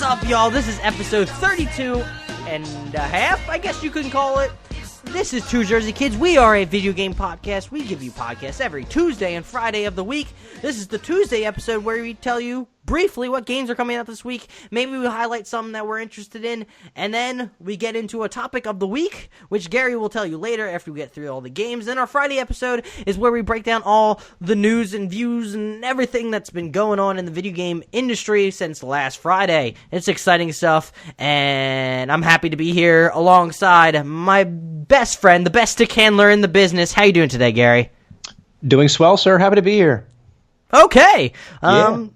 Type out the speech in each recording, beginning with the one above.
up, y'all? This is episode 32 and a half, I guess you can call it. This is Two Jersey Kids. We are a video game podcast. We give you podcasts every Tuesday and Friday of the week. This is the Tuesday episode where we tell you briefly what games are coming out this week. Maybe we highlight something that we're interested in, and then we get into a topic of the week, which Gary will tell you later after we get through all the games. Then our Friday episode is where we break down all the news and views and everything that's been going on in the video game industry since last Friday. It's exciting stuff, and I'm happy to be here alongside my best friend, the best stick handler in the business. How you doing today, Gary? Doing swell, sir. Happy to be here. Okay. Yeah.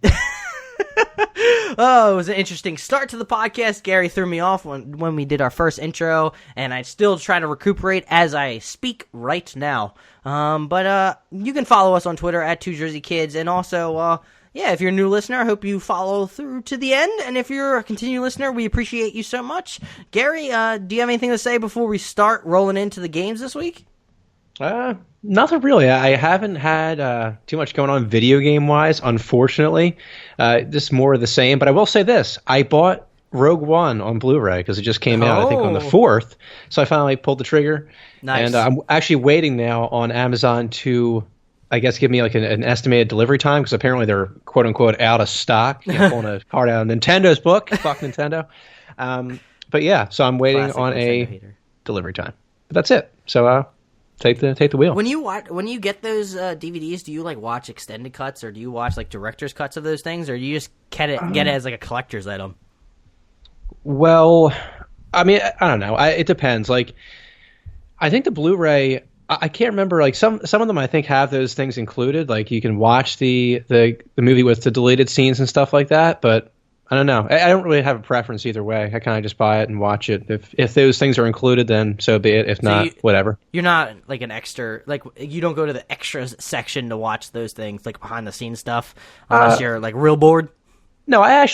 Oh, it was an interesting start to the podcast. Gary threw me off when we did our first intro, and I'm still trying to recuperate as I speak right now. But you can follow us on Twitter at Two Jersey Kids, and also, if you're a new listener, I hope you follow through to the end. And if you're a continued listener, we appreciate you so much. Gary, do you have anything to say before we start rolling into the games this week? Nothing really. I haven't had too much going on video game wise, unfortunately. Just more of the same. But I will say this: I bought Rogue One on Blu-ray because it just came out, I think, on the 4th. So I finally pulled the trigger. Nice. And I'm actually waiting now on Amazon to, I guess, give me like an estimated delivery time because apparently they're quote unquote out of stock. You know, pulling a card out of Nintendo's book. Fuck Nintendo. But yeah, so I'm waiting Classic on Nintendo a hater. delivery time. But that's it. So take the wheel. When you get those DVDs, do you like watch extended cuts, or do you watch like director's cuts of those things, or do you just get it as like a collector's item? Well, I mean, I don't know. It depends. Like, I think the Blu-ray, I can't remember. Like some of them, I think have those things included. Like you can watch the movie with the deleted scenes and stuff like that. But I don't know. I don't really have a preference either way. I kind of just buy it and watch it. If those things are included, then so be it. If not, whatever. You're not like an extra. Like you don't go to the extras section to watch those things, like behind the scenes stuff, unless you're like real bored. No, I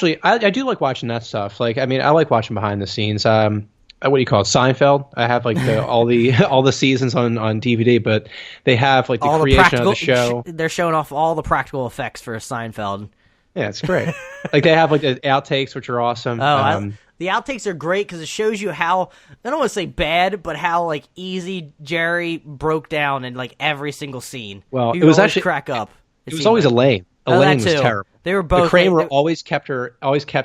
do like watching that stuff. Like, I mean, I like watching behind the scenes. What do you call it? Seinfeld. I have like all the seasons on DVD, but they have like the all creation of the show. They're showing off all the practical effects for Seinfeld. Yeah, it's great. Like they have like the outtakes, which are awesome. The outtakes are great because it shows you how, I don't want to say bad, but how like easy Jerry broke down in like every single scene. Well, you it was always actually crack up. It was always Elaine. Elaine was terrible. They were both. The Kramer always kept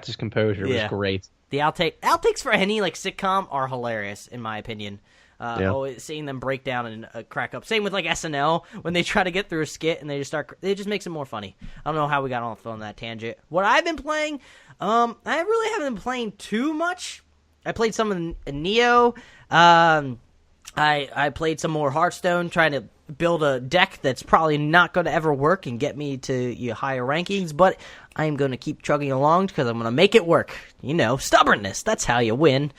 his composure. It was great. The outtakes for any like sitcom are hilarious in my opinion. Always seeing them break down and crack up. Same with like SNL when they try to get through a skit and it just makes it more funny. I don't know how we got off on that tangent. What I've been playing, I really haven't been playing too much. I played some of Neo. I played some more Hearthstone, trying to build a deck that's probably not going to ever work and get me to higher rankings, but I'm going to keep chugging along because I'm going to make it work. You know, stubbornness. That's how you win.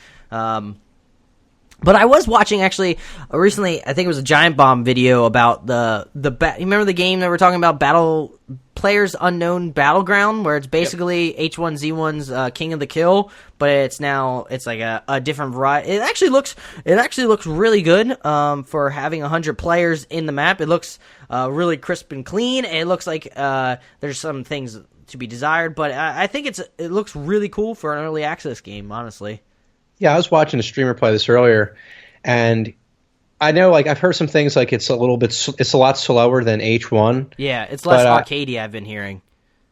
But I was watching, actually, recently, I think it was a Giant Bomb video about you remember the game that we're talking about, Players Unknown Battleground, where it's basically H1Z1's King of the Kill, but it's like a different variety. It actually looks really good for having 100 players in the map. It looks really crisp and clean, and it looks like there's some things to be desired, but I think it looks really cool for an early access game, honestly. Yeah, I was watching a streamer play this earlier, and I know, like, I've heard some things like it's a lot slower than H1. Yeah, it's less arcadey, I've been hearing.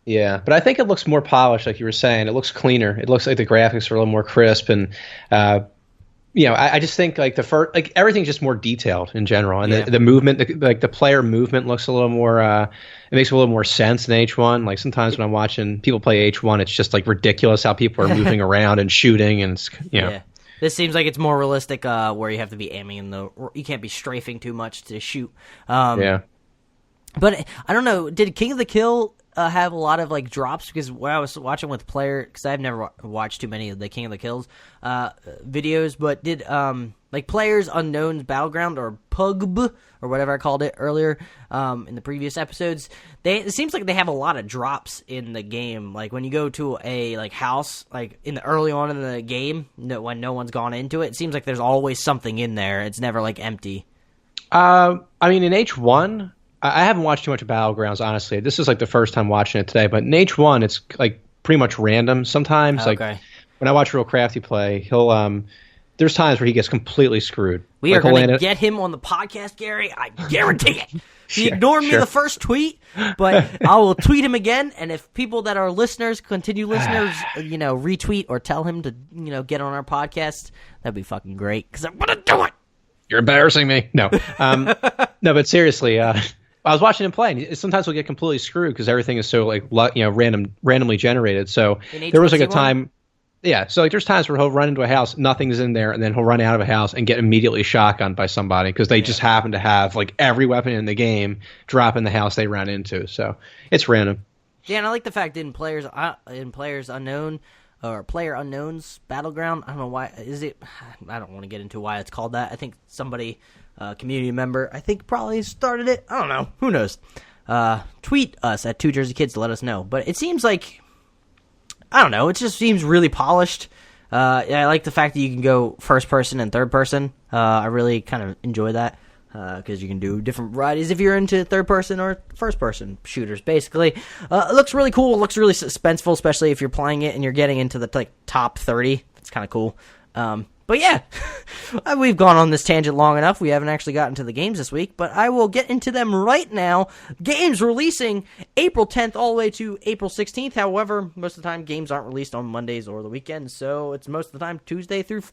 Yeah, but I think it looks more polished, like you were saying. It looks cleaner. It looks like the graphics are a little more crisp, and I just think like everything's just more detailed in general, and the movement, the player movement looks a little more. It makes a little more sense than H1. Like sometimes when I'm watching people play H1, it's just like ridiculous how people are moving around and shooting, and Yeah. This seems like it's more realistic, where you have to be aiming you can't be strafing too much to shoot. But I don't know. Did King of the Kill have a lot of like drops? Because when I was watching with because I've never watched too many of the King of the Kills videos, but did like Players Unknown's Battleground, or PUGB, or whatever I called it earlier in the previous episodes, it seems like they have a lot of drops in the game. Like when you go to a like house, like in the early on in the game, when no one's gone into it, it seems like there's always something in there. It's never like empty. I mean, in H1, I haven't watched too much of Battlegrounds, honestly. This is like the first time watching it today, but in H1, it's like pretty much random sometimes. Okay. when I watch Real Crafty play, he'll there's times where he gets completely screwed. We are going to get him on the podcast, Gary. I guarantee it. He ignored me the first tweet, but I will tweet him again. And if people that are listeners, retweet or tell him to, get on our podcast, that'd be fucking great because I'm going to do it. You're embarrassing me. No. No, but seriously, I was watching him play, and sometimes he'll get completely screwed because everything is so randomly generated. So there was a time. Yeah, so there's times where he'll run into a house, nothing's in there, and then he'll run out of a house and get immediately shotgunned by somebody because they just happen to have every weapon in the game drop in the house they ran into. So it's random. Yeah, and I like the fact in Players Unknown or Player Unknown's Battleground. I don't know why I don't want to get into why it's called that. I think somebody, community member, probably started it. I don't know. Who knows? Tweet us at 2JerseyKids to let us know. But it seems like, I don't know. It just seems really polished. I like the fact that you can go first person and third person. I really kind of enjoy that because you can do different varieties if you're into third person or first person shooters. Basically, it looks really cool. It looks really suspenseful, especially if you're playing it and you're getting into the top 30. It's kind of cool. But yeah, we've gone on this tangent long enough. We haven't actually gotten to the games this week, but I will get into them right now. Games releasing April 10th all the way to April 16th. However, most of the time games aren't released on Mondays or the weekends, so it's most of the time Tuesday through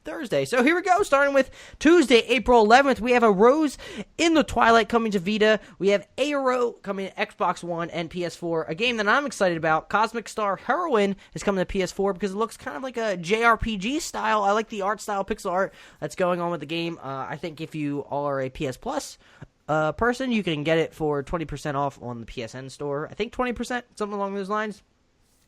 Thursday. So here we go, starting with Tuesday, April 11th. We have A Rose in the Twilight coming to Vita. We have Aero coming to Xbox One and PS4. A game that I'm excited about, Cosmic Star Heroine, is coming to PS4 because it looks kind of like a JRPG style. I like the art style, pixel art that's going on with the game. I think if you are a PS Plus person, you can get it for 20% off on the PSN store. I think 20%, something along those lines.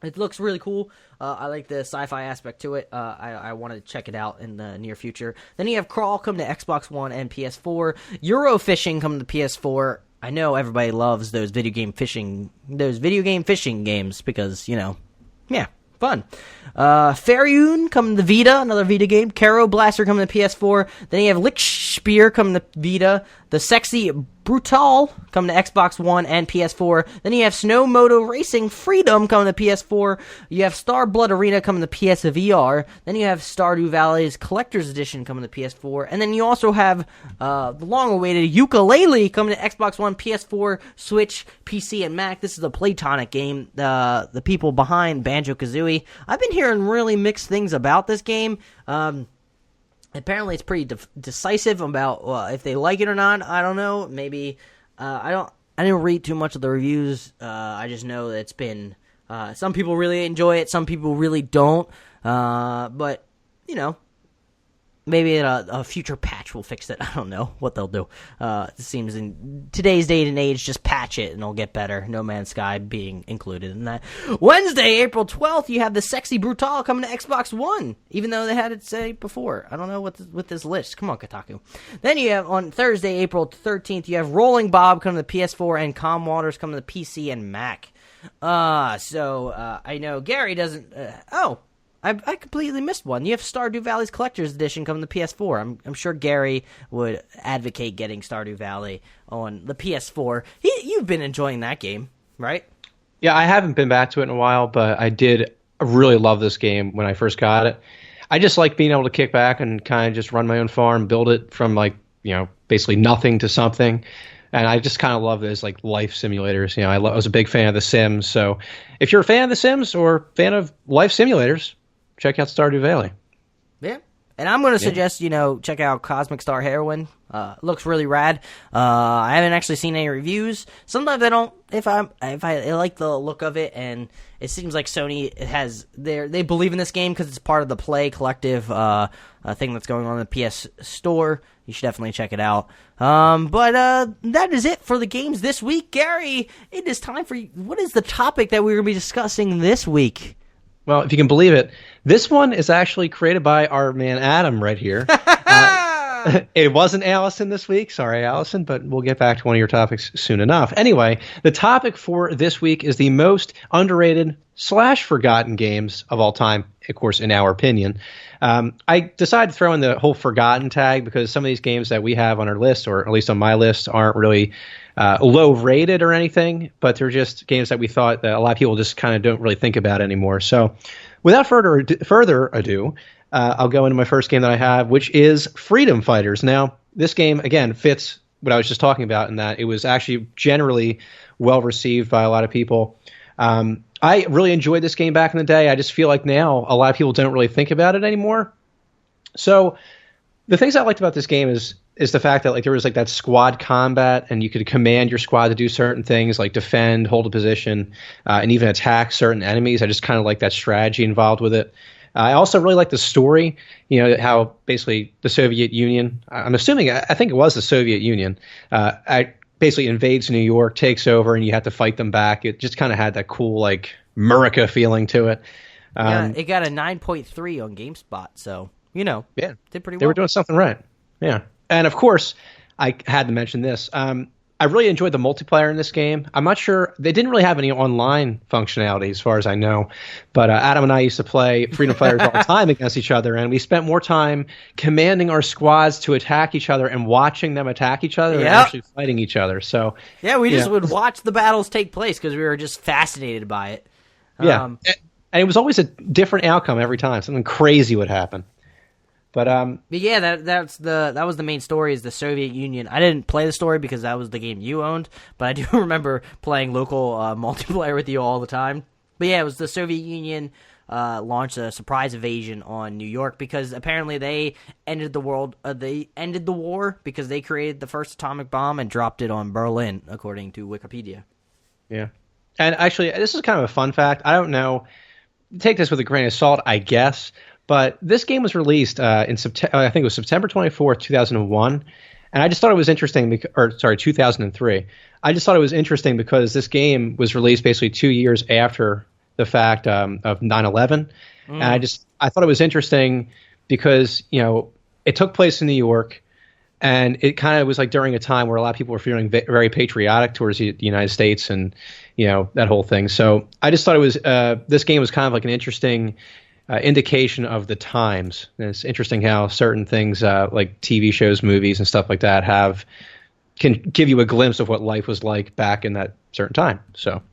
It looks really cool. I like the sci-fi aspect to it. I want to check it out in the near future. Then you have Crawl come to Xbox One and PS4. Eurofishing come to PS4. I know everybody loves those video game fishing games because, fun. Fairune coming to Vita, another Vita game. Caro Blaster coming to PS4. Then you have Lickspear coming to Vita. The Sexy Brutal coming to Xbox One and PS4. Then you have Snow Moto Racing Freedom coming to PS4. You have Star Blood Arena coming to PSVR. Then you have Stardew Valley's Collector's Edition coming to PS4. And then you also have the long-awaited Yooka-Laylee coming to Xbox One, PS4, Switch, PC, and Mac. This is a Playtonic game. The people behind Banjo-Kazooie. I've been hearing really mixed things about this game. Apparently, it's pretty decisive about if they like it or not. I don't know. Maybe I didn't read too much of the reviews. I just know that it's been some people really enjoy it, some people really don't. But maybe a future patch will fix it. I don't know what they'll do. It seems in today's day and age, just patch it and it'll get better. No Man's Sky being included in that. Wednesday, April 12th, you have the Sexy Brutal coming to Xbox One, even though they had it say before. I don't know what with this list. Come on, Kotaku. Then you have on Thursday, April 13th, you have Rolling Bob coming to PS4 and Calm Waters coming to PC and Mac. I know Gary doesn't. I completely missed one. You have Stardew Valley's Collector's Edition coming to PS4. I'm sure Gary would advocate getting Stardew Valley on the PS4. You've been enjoying that game, right? Yeah, I haven't been back to it in a while, but I did really love this game when I first got it. I just like being able to kick back and kind of just run my own farm, build it from basically nothing to something. And I just kind of love those life simulators. I was a big fan of The Sims. So if you're a fan of The Sims or fan of life simulators, check out Stardew Valley. Yeah. And I'm going to suggest, check out Cosmic Star Heroine. Looks really rad. I haven't actually seen any reviews. Sometimes I don't, if I like the look of it, and it seems like Sony they believe in this game because it's part of the Play Collective thing that's going on in the PS Store. You should definitely check it out. But that is it for the games this week. Gary, it is time for you. What is the topic that we're going to be discussing this week? Well, if you can believe it, this one is actually created by our man Adam right here. It wasn't Allison this week. Sorry, Allison, but we'll get back to one of your topics soon enough. Anyway, the topic for this week is the most underrated / forgotten games of all time, of course, in our opinion. I decided to throw in the whole forgotten tag because some of these games that we have on our list, or at least on my list, aren't really low rated or anything, but they're just games that we thought that a lot of people just kind of don't really think about anymore. So without further ado, I'll go into my first game that I have, which is Freedom Fighters. Now, this game, again, fits what I was just talking about in that it was actually generally well received by a lot of people. I really enjoyed this game back in the day. I just feel like now a lot of people don't really think about it anymore. So the things I liked about this game is the fact that like there was like that squad combat, and you could command your squad to do certain things like defend, hold a position, and even attack certain enemies. I just kind of like that strategy involved with it. I also really like the story, how basically the Soviet Union, I'm assuming, I think it was the Soviet Union, basically invades New York, takes over, and you have to fight them back. It just kind of had that cool, like, America feeling to it. Yeah, it got a 9.3 on GameSpot, so, yeah, did pretty well. They were doing something right. Yeah. And, of course, I had to mention this. I really enjoyed the multiplayer in this game. I'm not sure. They didn't really have any online functionality as far as I know. But Adam and I used to play Freedom Fighters all the time against each other. And we spent more time commanding our squads to attack each other and watching them attack each other and actually fighting each other. So yeah, we just would watch the battles take place because we were just fascinated by it. Yeah. And it was always a different outcome every time. Something crazy would happen. But yeah, that was the main story, is the Soviet Union. I didn't play the story because that was the game you owned, but I do remember playing local multiplayer with you all the time. But yeah, it was the Soviet Union launched a surprise invasion on New York because apparently they ended the world. They ended the war because they created the first atomic bomb and dropped it on Berlin, according to Wikipedia. Yeah, and actually, this is kind of a fun fact. I don't know. Take this with a grain of salt, I guess. But this game was released in September. I think it was September 24th, 2001, and I just thought it was interesting. 2003. I just thought it was interesting because this game was released basically 2 years after the fact of 9/11, and I thought it was interesting because it took place in New York, and it kind of was like during a time where a lot of people were feeling very patriotic towards the United States and that whole thing. So I just thought it was this game was kind of like an interesting indication of the times. And it's interesting how certain things like TV shows, movies, and stuff like that can give you a glimpse of what life was like back in that certain time. So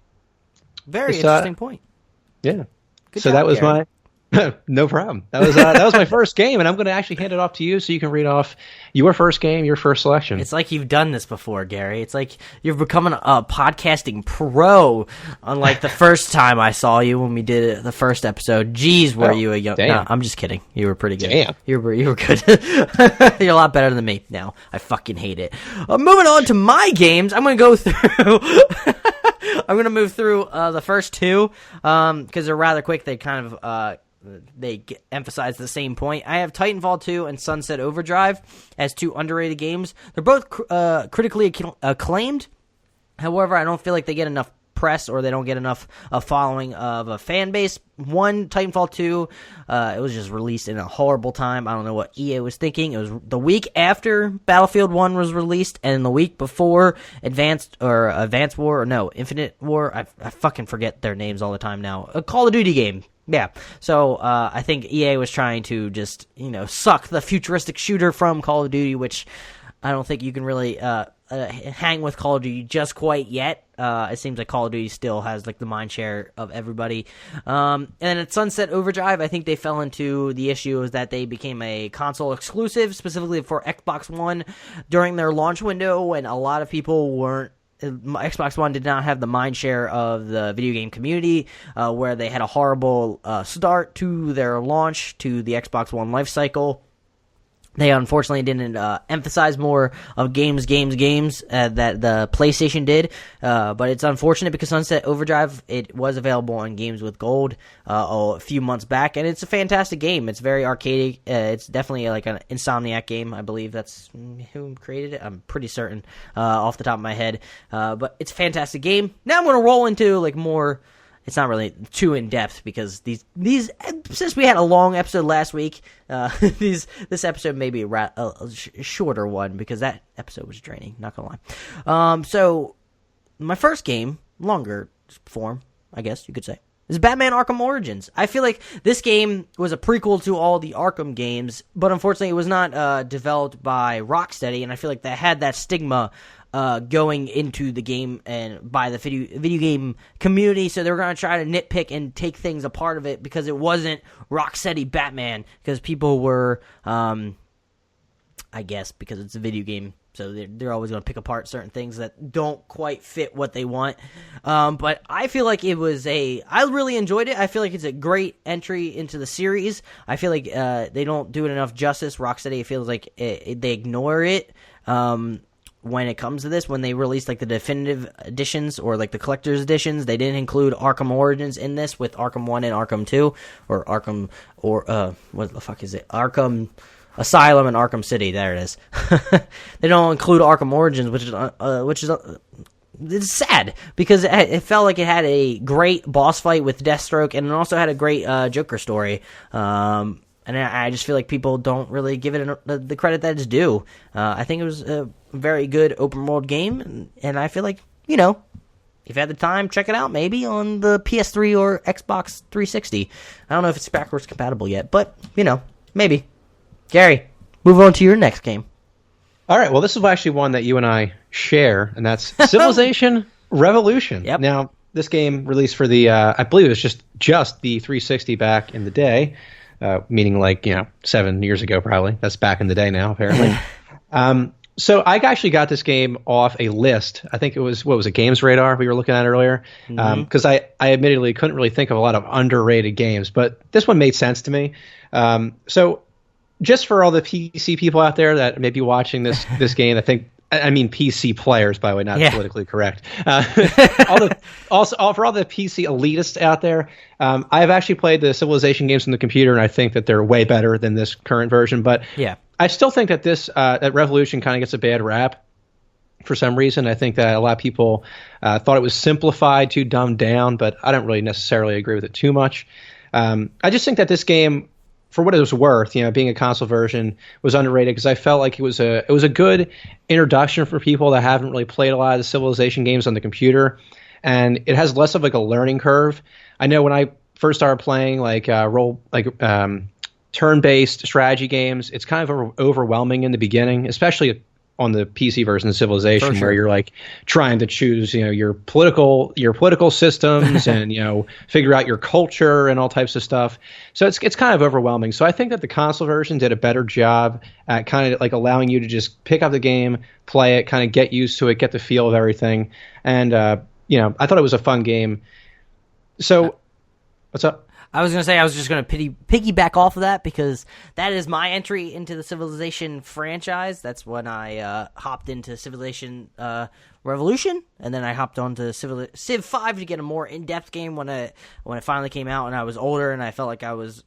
very interesting point. Yeah. Good so job, that was Gary. my no problem. That was my first game, and I'm going to actually hand it off to you so you can read off your first game, your first selection. It's like you've done this before, Gary. It's like you're becoming a podcasting pro, unlike the first time I saw you when we did the first episode. Jeez, were you a young... Damn. No, I'm just kidding. You were pretty good. Damn. You were good. You're a lot better than me now. I fucking hate it. Moving on to my games, I'm going to go through... I'm going to move through the first two because they're rather quick. They kind of... emphasize the same point. I have Titanfall 2 and Sunset Overdrive as two underrated games. They're both critically acclaimed. However, I don't feel like they get enough press or they don't get enough following of a fan base. One, Titanfall 2, it was just released in a horrible time. I don't know what EA was thinking. It was the week after Battlefield 1 was released and the week before Infinite War. I fucking forget their names all the time now. A Call of Duty game. Yeah, so I think EA was trying to just, suck the futuristic shooter from Call of Duty, which I don't think you can really hang with Call of Duty just quite yet. It seems like Call of Duty still has like the mind share of everybody. And then at Sunset Overdrive, I think they fell into the issue is that they became a console exclusive, specifically for Xbox One during their launch window, and a lot of people weren't. Xbox One did not have the mind share of the video game community, where they had a horrible start to their launch to the Xbox One life cycle. They unfortunately didn't emphasize more of games that the PlayStation did, but it's unfortunate because Sunset Overdrive, it was available on Games with Gold a few months back, and it's a fantastic game. It's very arcadey. It's definitely like an Insomniac game. I believe that's who created it. I'm pretty certain off the top of my head, but it's a fantastic game. Now I'm going to roll into like more... It's not really too in depth because these since we had a long episode last week, this episode may be a shorter one because that episode was draining. Not gonna lie. So my first game, longer form, I guess you could say, is Batman Arkham Origins. I feel like this game was a prequel to all the Arkham games, but unfortunately it was not developed by Rocksteady, and I feel like that had that stigma going into the game and by the video game community, so they were going to try to nitpick and take things apart of it because it wasn't Rocksteady Batman, because people were, I guess, because it's a video game, so they're always going to pick apart certain things that don't quite fit what they want. But I feel like I really enjoyed it. I feel like it's a great entry into the series. I feel like they don't do it enough justice. Rocksteady feels like they ignore it when it comes to this. When they released like the definitive editions or like the collector's editions, they didn't include Arkham Origins in this with Arkham 1 and Arkham 2, or Arkham, or what the fuck is it? Arkham Asylum and Arkham City. There it is. They don't include Arkham Origins, which is it's sad because it felt like it had a great boss fight with Deathstroke, and it also had a great Joker story. And I just feel like people don't really give it the credit that it's due. I think it was a very good open world game, and I feel like, if you had the time, check it out maybe on the PS3 or Xbox 360. I don't know if it's backwards compatible yet, but maybe. Gary, move on to your next game. All right, well, this is actually one that you and I share, and that's Civilization Revolution. Yep. Now, this game released for the, I believe it was just the 360 back in the day, meaning 7 years ago probably. That's back in the day now, apparently. So I actually got this game off a list. I think it was, Games Radar we were looking at earlier? Because I admittedly couldn't really think of a lot of underrated games, but this one made sense to me. So just for all the PC people out there that may be watching this game, I mean PC players, by the way, not politically correct. For all the PC elitists out there, I've actually played the Civilization games on the computer, and I think that they're way better than this current version. But I still think that this that Revolution kind of gets a bad rap for some reason. I think that a lot of people thought it was simplified, too dumbed down, but I don't really necessarily agree with it too much. I just think that this game, for what it was worth, being a console version, was underrated because I felt like it was a good introduction for people that haven't really played a lot of the Civilization games on the computer, and it has less of like a learning curve. I know when I first started playing turn-based strategy games, it's kind of overwhelming in the beginning, especially on the PC version of Civilization, where you're like trying to choose, your political systems and, figure out your culture and all types of stuff. So it's kind of overwhelming. So I think that the console version did a better job at kind of like allowing you to just pick up the game, play it, kind of get used to it, get the feel of everything. And, I thought it was a fun game. So what's up? I was going to say I was just going to piggyback off of that because that is my entry into the Civilization franchise. That's when I hopped into Civilization Revolution, and then I hopped on to Civ 5 to get a more in-depth game when it finally came out, and I was older, and I felt like I was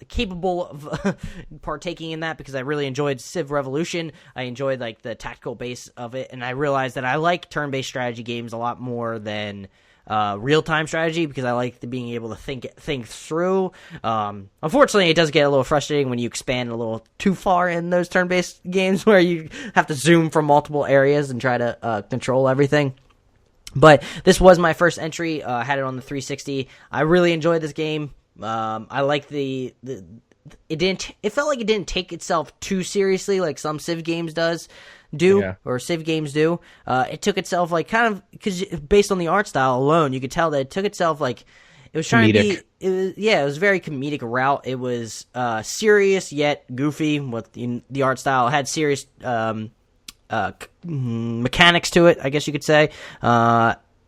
capable of partaking in that because I really enjoyed Civ Revolution. I enjoyed like the tactical base of it, and I realized that I like turn-based strategy games a lot more than real-time strategy because I like being able to think through. Unfortunately, it does get a little frustrating when you expand a little too far in those turn-based games where you have to zoom from multiple areas and try to control everything. But this was my first entry. I had it on the 360. I really enjoyed this game. I like it felt like it didn't take itself too seriously like some Civ games or Civ games do. It took itself like kind of, because based on the art style alone, you could tell that it took itself like it was trying comedic. It was a very comedic route. It was serious yet goofy with the art style. It had serious mechanics to it, I guess you could say.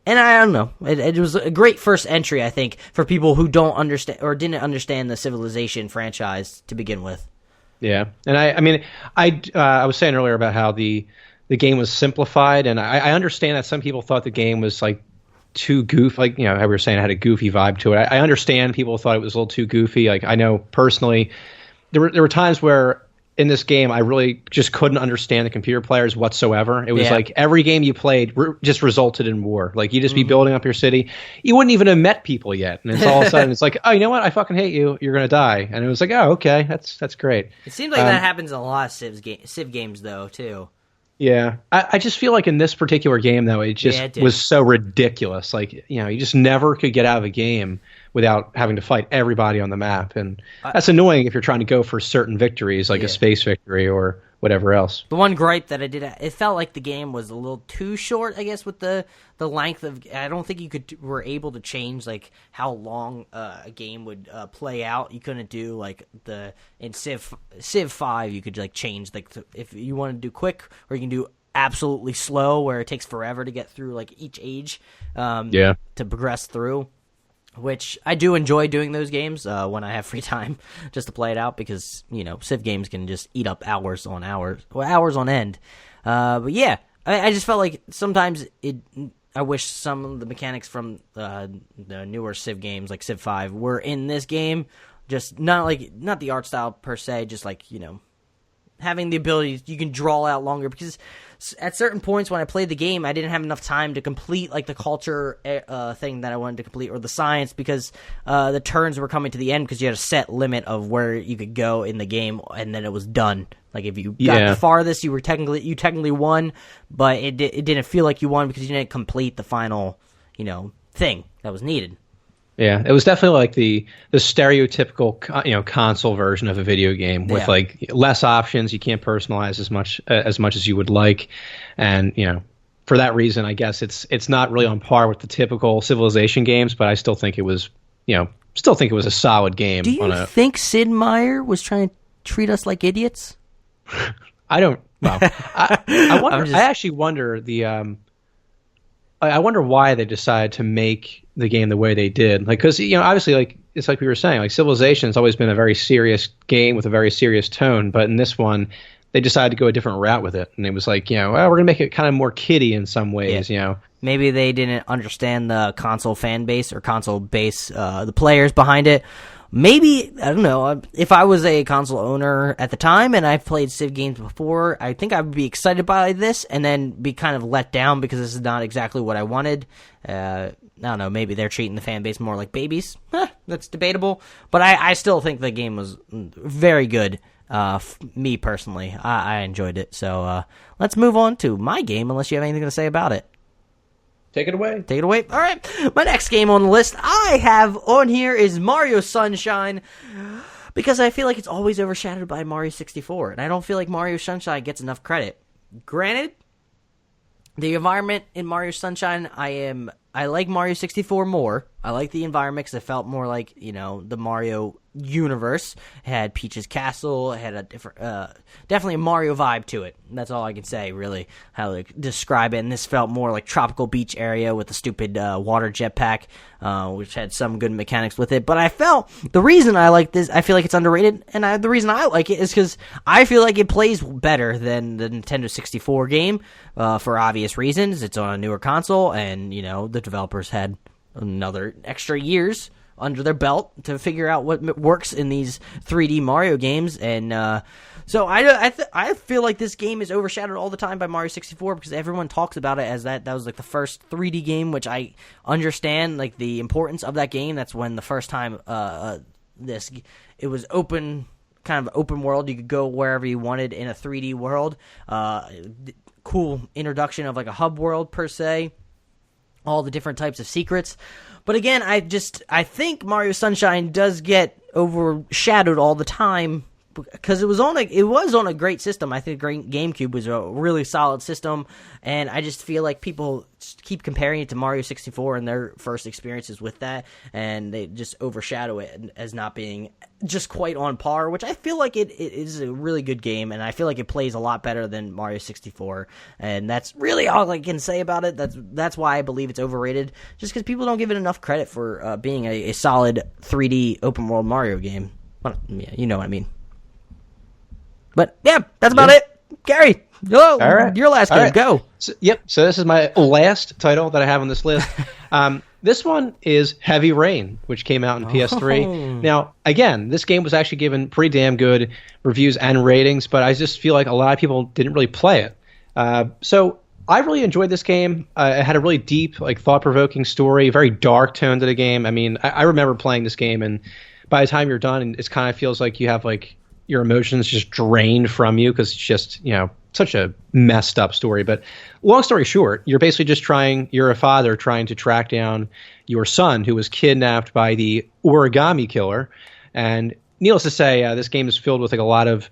And I don't know. It was a great first entry, I think, for people who don't understand or didn't understand the Civilization franchise to begin with. Yeah, and I was saying earlier about how the game was simplified, and I understand that some people thought the game was like too goofy, like how we were saying it had a goofy vibe to it. I understand people thought it was a little too goofy. Like I know personally, there were times where in this game I really just couldn't understand the computer players whatsoever. It was like every game you played just resulted in war. Like you just be building up your city, you wouldn't even have met people yet, and it's all of a sudden it's like, oh, you know what? I fucking hate you. You're gonna die. And it was like, oh, okay, that's great. It seems like that happens in a lot of Civ games though too. Yeah, I just feel like in this particular game though, it just was so ridiculous. Like you just never could get out of a game without having to fight everybody on the map, and that's annoying if you're trying to go for certain victories like a space victory or whatever else. The one gripe that I did, it felt like the game was a little too short, I guess, with the length of. I don't think you were able to change like how long a game would play out. You couldn't do like in Civ 5, you could like change like if you want to do quick, or you can do absolutely slow, where it takes forever to get through like each age. To progress through. Which I do enjoy doing those games when I have free time just to play it out, because, Civ games can just eat up hours on end. But yeah, I just felt like sometimes I wish some of the mechanics from the newer Civ games, like Civ 5, were in this game. Just not the art style per se, just like, having the ability, you can draw out longer, because at certain points when I played the game, I didn't have enough time to complete like the culture thing that I wanted to complete, or the science, because the turns were coming to the end, because you had a set limit of where you could go in the game, and then it was done. Like if you got the farthest, you technically won, but it didn't feel like you won because you didn't complete the final thing that was needed. Yeah, it was definitely like the stereotypical console version of a video game with like less options. You can't personalize as much as you would like, and for that reason, I guess it's not really on par with the typical Civilization games. But I still think it was a solid game. Do you think Sid Meier was trying to treat us like idiots? I don't. Well, I wonder. I actually wonder I wonder why they decided to make the game the way they did. Like, because obviously, like it's like we were saying, like Civilization has always been a very serious game with a very serious tone, but in this one, they decided to go a different route with it, and it was like, well, we're gonna make it kind of more kiddie in some ways. Maybe they didn't understand the console fan base or console base, the players behind it. Maybe, I don't know, if I was a console owner at the time and I've played Civ games before, I think I would be excited by this and then be kind of let down because this is not exactly what I wanted. I don't know, maybe they're treating the fan base more like babies. That's debatable. But I still think the game was very good. Me personally, I enjoyed it. So let's move on to my game, unless you have anything to say about it. Take it away. Take it away. All right. My next game on the list I have on here is Mario Sunshine, because I feel like it's always overshadowed by Mario 64, and I don't feel like Mario Sunshine gets enough credit. Granted, the environment in Mario Sunshine, I like Mario 64 more. I like the environment because it felt more like, the Mario universe. It had Peach's Castle. It had a different, definitely a Mario vibe to it. That's all I can say, really, how to describe it. And this felt more like tropical beach area with the stupid water jetpack, which had some good mechanics with it. But I felt the reason I like this, I feel like it's underrated, and the reason I like it is because I feel like it plays better than the Nintendo 64 game, for obvious reasons. It's on a newer console, and the developers had another extra years under their belt to figure out what works in these 3D Mario games, and so I feel like this game is overshadowed all the time by Mario 64 because everyone talks about it as that was like the first 3D game, which I understand like the importance of that game. That's when the first time it was open, kind of open world. You could go wherever you wanted in a 3D world. Cool introduction of like a hub world per se. All the different types of secrets. But again, I think Mario Sunshine does get overshadowed all the time because it was on a great system. I think GameCube was a really solid system, and I just feel like people keep comparing it to Mario 64 and their first experiences with that, and they just overshadow it as not being just quite on par, which I feel like it is a really good game, and I feel like it plays a lot better than Mario 64, and that's really all I can say about it. That's why I believe it's overrated, just because people don't give it enough credit for being a solid 3D open world Mario game. Well, yeah, you know what I mean. But yeah, that's about it. Gary, all right. Your last game, right. Go. So this is my last title that I have on this list. This one is Heavy Rain, which came out in PS3. Now, again, this game was actually given pretty damn good reviews and ratings, but I just feel like a lot of people didn't really play it. So I really enjoyed this game. It had a really deep, like thought-provoking story, very dark tone to the game. I mean, I remember playing this game, and by the time you're done, it kind of feels like you have like your emotions just drained from you because it's just, such a messed up story. But long story short, you're basically you're a father trying to track down your son who was kidnapped by the Origami Killer. And needless to say, this game is filled with like a lot of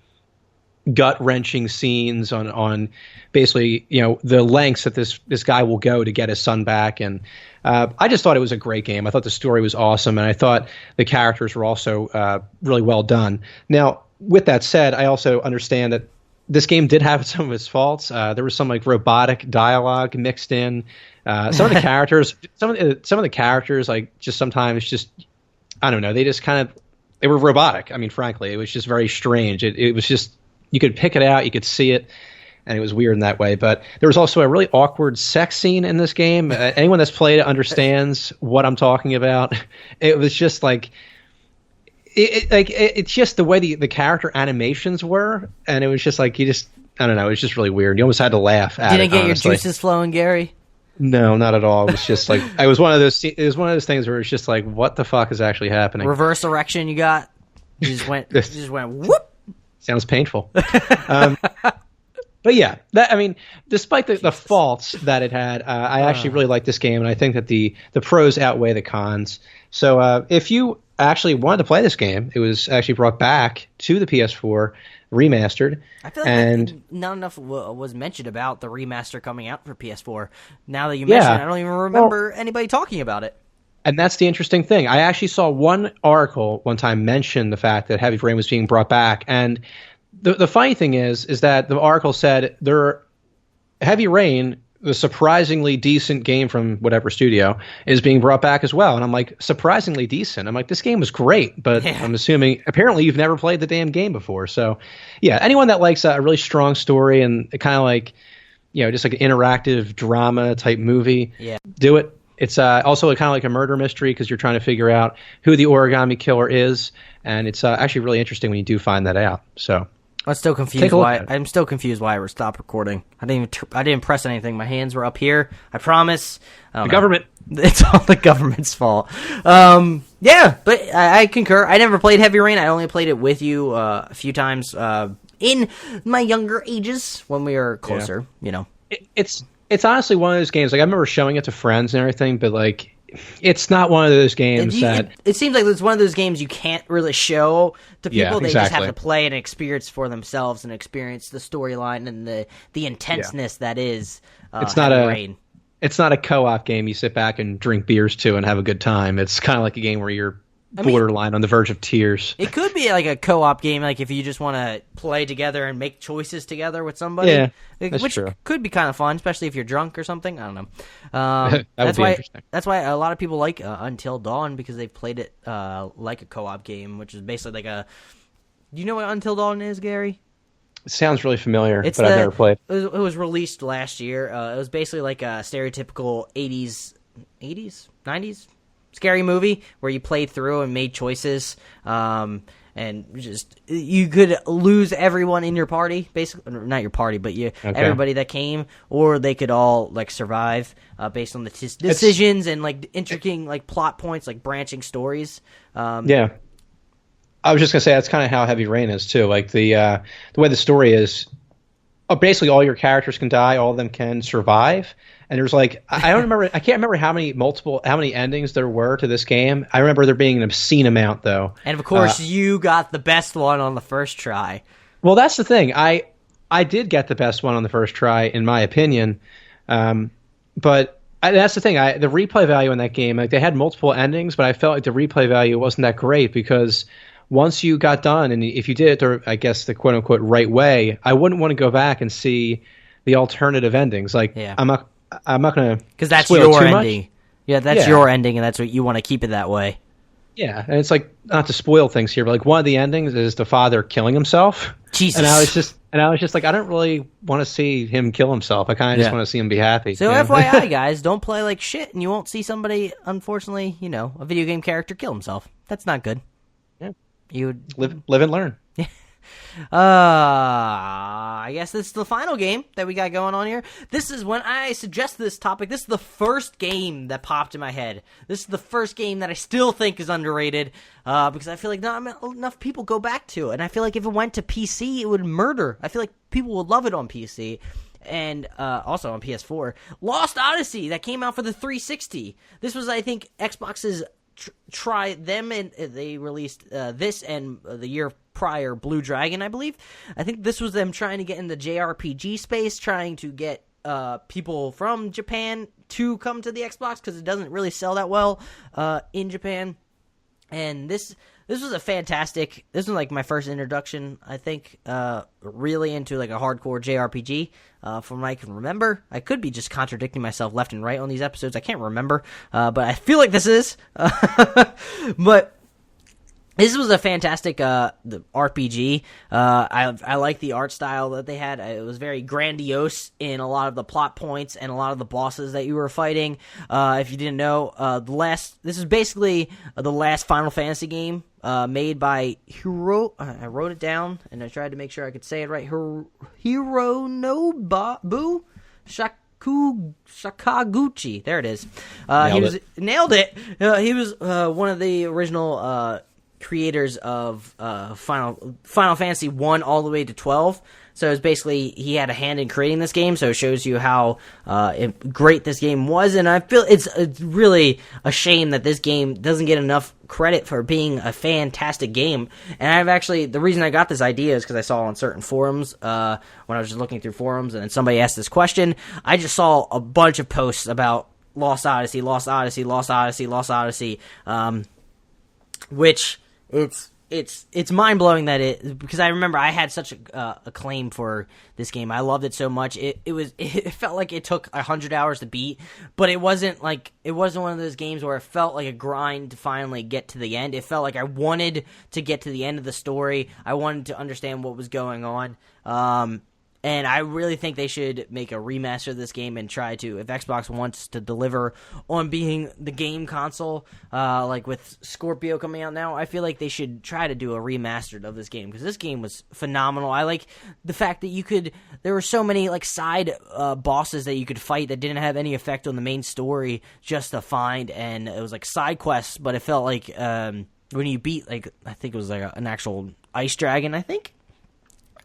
gut-wrenching scenes on basically, the lengths that this guy will go to get his son back. And I just thought it was a great game. I thought the story was awesome, and I thought the characters were also really well done. Now, with that said, I also understand that this game did have some of its faults. There was some like robotic dialogue mixed in. Some of the characters, some of the characters, like just sometimes just, I don't know, they were robotic. I mean, frankly, it was just very strange. It was just, you could pick it out, you could see it, and it was weird in that way. But there was also a really awkward sex scene in this game. Anyone that's played it understands what I'm talking about. It was just like, it's just the way the character animations were, and it was just like I don't know, it was just really weird. You almost had to laugh at it. Didn't get honestly. Your juices flowing, Gary? No, not at all. It was just like it was one of those things where it's just like, what the fuck is actually happening? Reverse erection you got? You just went whoop. Sounds painful. But yeah, despite the faults that it had, I actually really like this game, and I think that the pros outweigh the cons. So if you actually wanted to play this game, it was actually brought back to the PS4, remastered. I feel like not enough was mentioned about the remaster coming out for PS4. Now that you mention it, I don't even remember anybody talking about it. And that's the interesting thing. I actually saw one article one time mention the fact that Heavy Rain was being brought back, and the funny thing is that the article said Heavy Rain, the surprisingly decent game from whatever studio, is being brought back as well. And I'm like, surprisingly decent? I'm like, this game was great, but I'm assuming apparently you've never played the damn game before. So yeah, anyone that likes a really strong story and kind of like, just like an interactive drama type movie, do it. It's also kind of like a murder mystery because you're trying to figure out who the origami killer is, and it's actually really interesting when you do find that out. So I'm still confused why we stopped recording. I didn't press anything. My hands were up here. I promise. The government. It's all the government's fault. Yeah, but I concur. I never played Heavy Rain. I only played it with you a few times in my younger ages when we were closer. It's honestly one of those games. Like, I remember showing it to friends and everything, but like, it's not one of those games it seems like it's one of those games you can't really show to people. They just have to play and experience for themselves and experience the storyline and the intenseness that is Heavy Rain. It's not a co-op game you sit back and drink beers to and have a good time. It's kind of like a game where you're borderline on the verge of tears. It could be like a co-op game, like if you just want to play together and make choices together with somebody. Yeah, which true. Could be kind of fun, especially if you're drunk or something. I don't know. That's why. That's why a lot of people like Until Dawn, because they've played it like a co-op game, which is basically like a. Do you know what Until Dawn is, Gary? It sounds really familiar, but I've never played. It was released last year. It was basically like a stereotypical 80s, 90s scary movie where you played through and made choices, and just you could lose everyone in your party, basically not your party, but everybody that came, or they could all like survive based on the decisions and like intricate like plot points, like branching stories. Yeah, I was just gonna say that's kind of how Heavy Rain is too. Like the way the story is, basically all your characters can die, all of them can survive. And there's like, I can't remember how many endings there were to this game. I remember there being an obscene amount though. And of course you got the best one on the first try. Well, that's the thing. I did get the best one on the first try, in my opinion. But that's the thing. The replay value in that game, like they had multiple endings, but I felt like the replay value wasn't that great because once you got done, and if you did it, I guess the quote unquote right way, I wouldn't want to go back and see the alternative endings. Like I'm not going to, because that's your ending. Much. Yeah, that's your ending, and that's what you want to keep it that way. Yeah, and it's like, not to spoil things here, but like one of the endings is the father killing himself. Jesus. And I was just like, I don't really want to see him kill himself. I kind of just want to see him be happy. So FYI, guys, don't play like shit, and you won't see somebody, unfortunately, a video game character kill himself. That's not good. Yeah. You would live and learn. I guess this is the final game that we got going on here. This is when I suggest this topic. This is the first game that popped in my head. This is the first game that I still think is underrated because I feel like not enough people go back to it. And I feel like if it went to PC, it would murder. I feel like people would love it on PC. And also on PS4. Lost Odyssey, that came out for the 360. This was, I think, Xbox's try them, and they released this and the year prior Blue Dragon, I believe. I think this was them trying to get in the JRPG space, trying to get people from Japan to come to the Xbox because it doesn't really sell that well in Japan. And this was a fantastic. This was like my first introduction, I think, really into like a hardcore JRPG. From what I can remember, I could be just contradicting myself left and right on these episodes. I can't remember, but I feel like this is. But this was a fantastic the RPG. I like the art style that they had. It was very grandiose in a lot of the plot points and a lot of the bosses that you were fighting. If you didn't know, this is basically the last Final Fantasy game made by I wrote it down and I tried to make sure I could say it right. Hironobu Sakaguchi. There it is. Nailed it. He was one of the original creators of Final Fantasy 1 all the way to 12. So it's basically he had a hand in creating this game, so it shows you how great this game was. And I feel it's really a shame that this game doesn't get enough credit for being a fantastic game. And the reason I got this idea is because I saw on certain forums when I was just looking through forums and somebody asked this question. I just saw a bunch of posts about Lost Odyssey, which it's mind blowing that because I remember I had such a acclaim for this game. I loved it so much. It felt like it took 100 hours to beat, but it wasn't one of those games where it felt like a grind to finally get to the end. It felt like I wanted to get to the end of the story. I wanted to understand what was going on. And I really think they should make a remaster of this game and try to, if Xbox wants to deliver on being the game console, like with Scorpio coming out now, I feel like they should try to do a remastered of this game because this game was phenomenal. I like the fact that there were so many like side bosses that you could fight that didn't have any effect on the main story just to find, and it was like side quests, but it felt like when you beat, like, I think it was like an actual ice dragon, I think.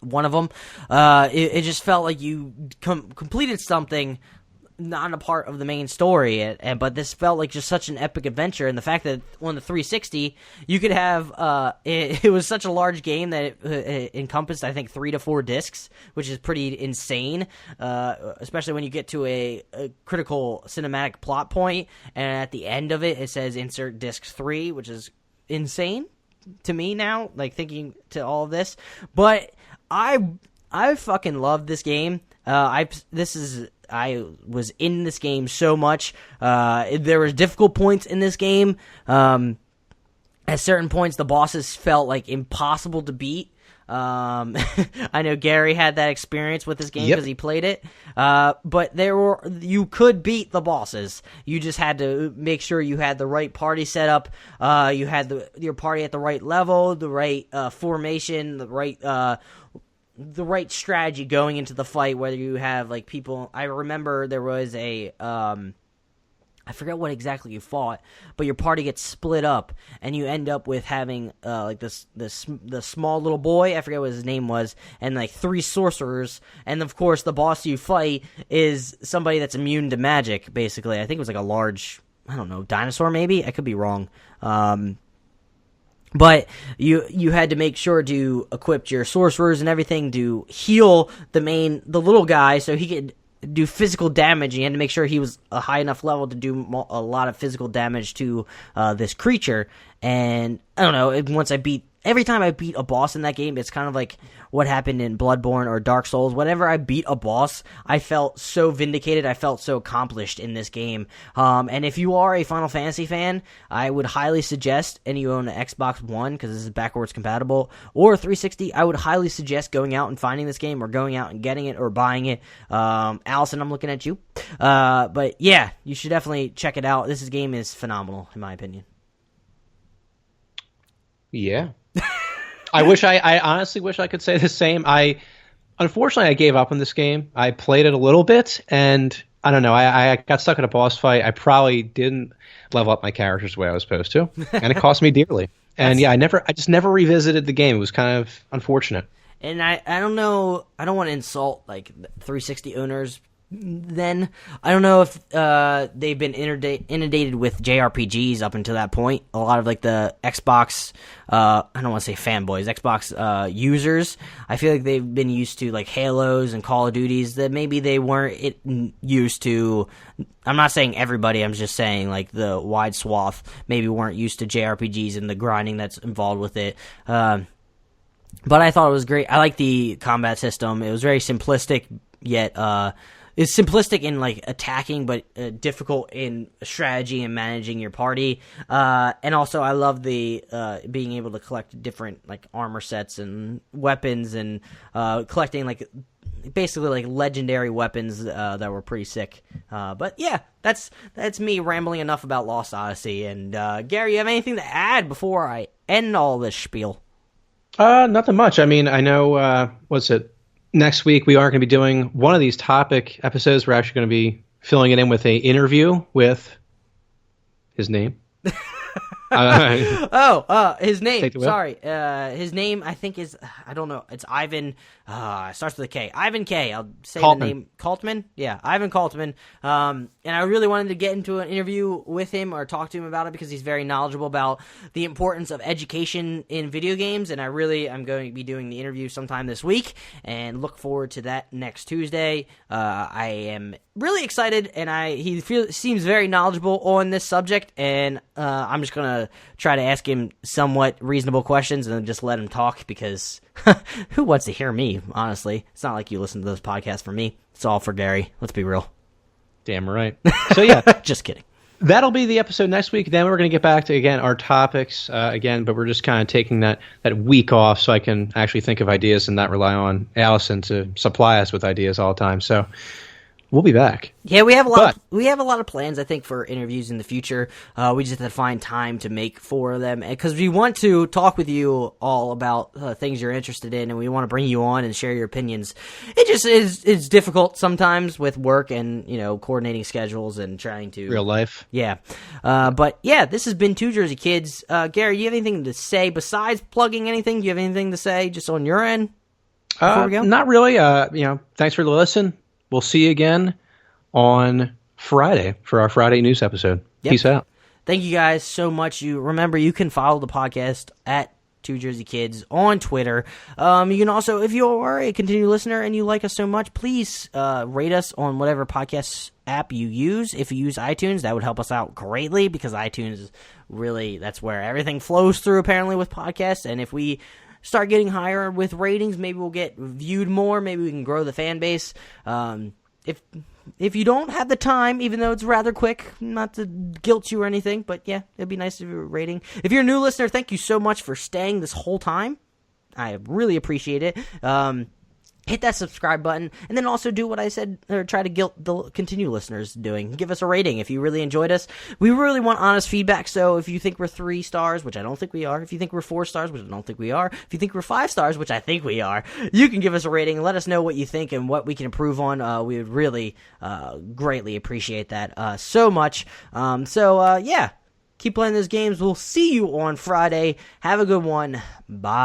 One of them, it just felt like you completed something not a part of the main story, but this felt like just such an epic adventure. And the fact that on the 360 you could have it was such a large game that it encompassed, I think, 3 to 4 discs, which is pretty insane, especially when you get to a critical cinematic plot point, and at the end of it says insert disc 3, which is insane to me now, like thinking to all of this. But I fucking love this game. I was in this game so much. There was difficult points in this game. At certain points, the bosses felt like impossible to beat. I know Gary had that experience with this game because he played it. But you could beat the bosses. You just had to make sure you had the right party set up. You had your party at the right level, the right formation, the right strategy going into the fight. Whether you have like people, I remember there was I forget what exactly you fought, but your party gets split up, and you end up with having like the small little boy, I forget what his name was, and like 3 sorcerers, and of course the boss you fight is somebody that's immune to magic. Basically, I think it was like a large, I don't know, dinosaur maybe. I could be wrong. But you had to make sure to equip your sorcerers and everything to heal the little guy so he could do physical damage. You had to make sure he was a high enough level to do a lot of physical damage to this creature. And I don't know, every time I beat a boss in that game, it's kind of like what happened in Bloodborne or Dark Souls. Whenever I beat a boss, I felt so vindicated. I felt so accomplished in this game. And if you are a Final Fantasy fan, I would highly suggest, and you own an Xbox One, because this is backwards compatible, or 360, I would highly suggest going out and finding this game, or going out and getting it, or buying it. Allison, I'm looking at you. But yeah, you should definitely check it out. This game is phenomenal, in my opinion. Yeah. I honestly wish I could say the same. Unfortunately, I gave up on this game. I played it a little bit, and I don't know. I got stuck in a boss fight. I probably didn't level up my characters the way I was supposed to, and it cost me dearly. And yeah, I just never revisited the game. It was kind of unfortunate. And I don't know. I don't want to insult like 360 owners then. I don't know if they've been inundated with JRPGs up until that point. A lot of like the Xbox, I don't want to say fanboys, Xbox users, I feel like they've been used to like Halos and Call of Duties that maybe they weren't used to. I'm not saying everybody, I'm just saying like the wide swath maybe weren't used to JRPGs and the grinding that's involved with it. But I thought it was great. I like the combat system. It was very simplistic, yet it's simplistic in like attacking, but difficult in strategy and managing your party. And also, I love the being able to collect different like armor sets and weapons, and collecting like basically like legendary weapons that were pretty sick. But yeah, that's me rambling enough about Lost Odyssey. And Gary, you have anything to add before I end all this spiel? Nothing much. I mean, I know, next week we aren't going to be doing one of these topic episodes. We're actually going to be filling it in with an interview with his name. His name. Sorry. His name, I think, is, I don't know. It's Ivan. It starts with a K. Ivan K. I'll say the name. Kaltman? Yeah, Ivan Kaltman. And I really wanted to get into an interview with him or talk to him about it because he's very knowledgeable about the importance of education in video games. And I'm going to be doing the interview sometime this week and look forward to that next Tuesday. I am really excited, and he seems very knowledgeable on this subject, and I'm just going to try to ask him somewhat reasonable questions and then just let him talk because who wants to hear me, honestly? It's not like you listen to this podcast for me. It's all for Gary. Let's be real. Damn right. So yeah. Just kidding. That'll be the episode next week. Then we're going to get back to, again, our topics again, but we're just kind of taking that week off so I can actually think of ideas and not rely on Allison to supply us with ideas all the time. So we'll be back. Yeah, we have a lot of plans, I think, for interviews in the future. We just have to find time to make for them because we want to talk with you all about things you're interested in, and we want to bring you on and share your opinions. It just is difficult sometimes with work and coordinating schedules and trying to real life. Yeah, but yeah, this has been Two Jersey Kids. Gary, you have anything to say besides plugging anything? Do you have anything to say just on your end before we go? Not really. Thanks for the listen. We'll see you again on Friday for our Friday news episode. Yep. Peace out. Thank you guys so much. Remember, you can follow the podcast at Two Jersey Kids on Twitter. You can also, if you are a continued listener and you like us so much, please rate us on whatever podcast app you use. If you use iTunes, that would help us out greatly because iTunes is really, that's where everything flows through apparently with podcasts. And if we start getting higher with ratings, maybe we'll get viewed more, maybe we can grow the fan base. If you don't have the time, even though it's rather quick, not to guilt you or anything, but yeah, it'd be nice to have a rating. If you're a new listener, thank you so much for staying this whole time. I really appreciate it. Hit that subscribe button, and then also do what I said, or try to guilt the continue listeners doing. Give us a rating if you really enjoyed us. We really want honest feedback, so if you think we're 3 stars, which I don't think we are, if you think we're 4 stars, which I don't think we are, if you think we're 5 stars, which I think we are, you can give us a rating and let us know what you think and what we can improve on. We would really greatly appreciate that so much. Yeah. Keep playing those games. We'll see you on Friday. Have a good one. Bye.